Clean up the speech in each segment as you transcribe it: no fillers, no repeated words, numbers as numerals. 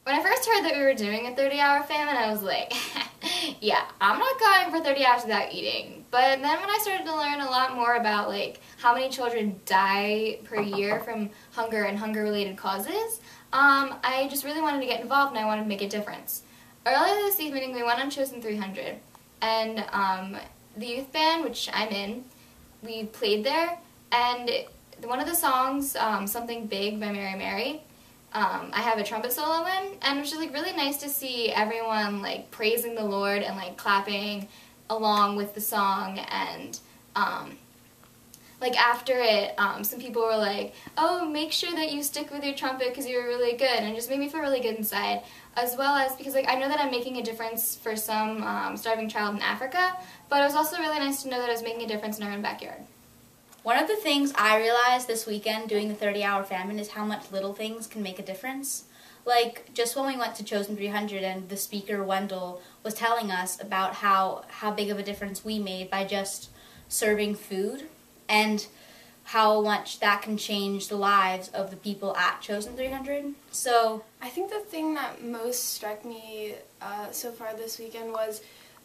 When I first heard that we were doing a 30-hour famine, I was like, yeah, I'm not going for 30 hours without eating. But then when I started to learn a lot more about like how many children die per year from hunger and hunger-related causes, I just really wanted to get involved and I wanted to make a difference. Earlier this evening, we went on Chosen 300, and the youth band, which I'm in, we played there, and one of the songs, Something Big by Mary Mary, I have a trumpet solo in, and it was just like really nice to see everyone like praising the Lord and like clapping along with the song. And like after it, some people were like, "Oh, make sure that you stick with your trumpet because you were really good," and it just made me feel really good inside. As well as because like I know that I'm making a difference for some starving child in Africa, but it was also really nice to know that I was making a difference in our own backyard. One of the things I realized this weekend doing the 30-hour famine is how much little things can make a difference. Like, just when we went to Chosen 300 and the speaker, Wendell, was telling us about how big of a difference we made by just serving food and how much that can change the lives of the people at Chosen 300. So I think the thing that most struck me so far this weekend was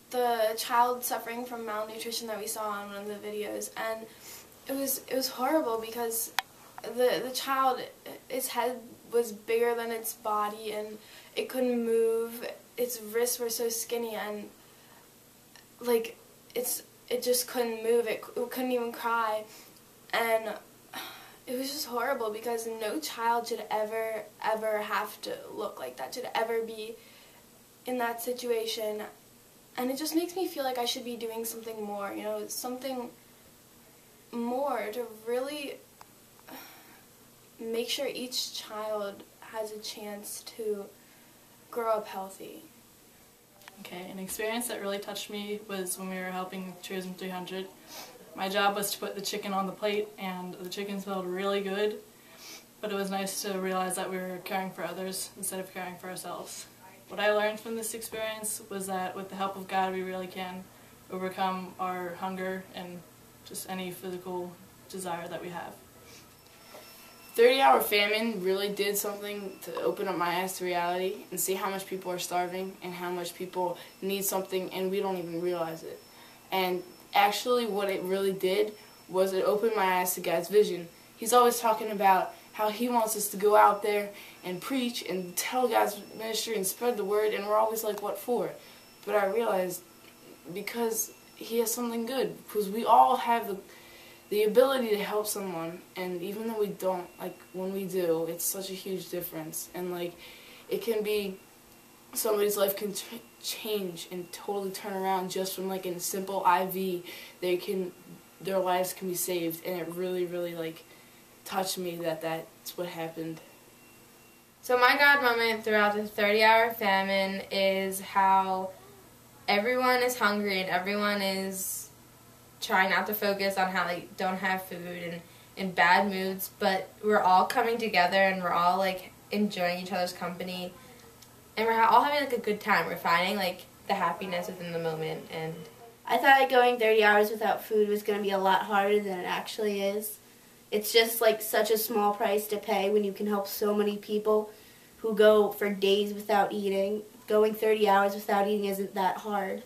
the child suffering from malnutrition that we saw on one of the videos. And it was horrible because the child, its head was bigger than its body and it couldn't move. Its wrists were so skinny and like it just couldn't move. It couldn't even cry, and it was just horrible because no child should ever have to look like that. Should ever be in that situation, and it just makes me feel like I should be doing something more. You know, something more to really make sure each child has a chance to grow up healthy. Okay, an experience that really touched me was when we were helping Chosen 300. My job was to put the chicken on the plate, and the chicken smelled really good, but it was nice to realize that we were caring for others instead of caring for ourselves. What I learned from this experience was that with the help of God, we really can overcome our hunger and just any physical desire that we have. 30-hour famine really did something to open up my eyes to reality and see how much people are starving and how much people need something and we don't even realize it. And actually what it really did was it opened my eyes to God's vision. He's always talking about how He wants us to go out there and preach and tell God's ministry and spread the word, and we're always like, what for? But I realized because He has something good, because we all have the ability to help someone, and even though we don't, like when we do, it's such a huge difference. And like it can be, somebody's life can change and totally turn around just from like a simple IV. Their lives can be saved, and it really like touched me that that's what happened. So my God moment throughout the 30-hour famine is how everyone is hungry and everyone is trying not to focus on how they don't have food and in bad moods, but we're all coming together and we're all like enjoying each other's company and we're all having like a good time. We're finding like the happiness within the moment. And I thought going 30 hours without food was going to be a lot harder than it actually is. It's just like such a small price to pay when you can help so many people who go for days without eating. Going 30 hours without eating isn't that hard.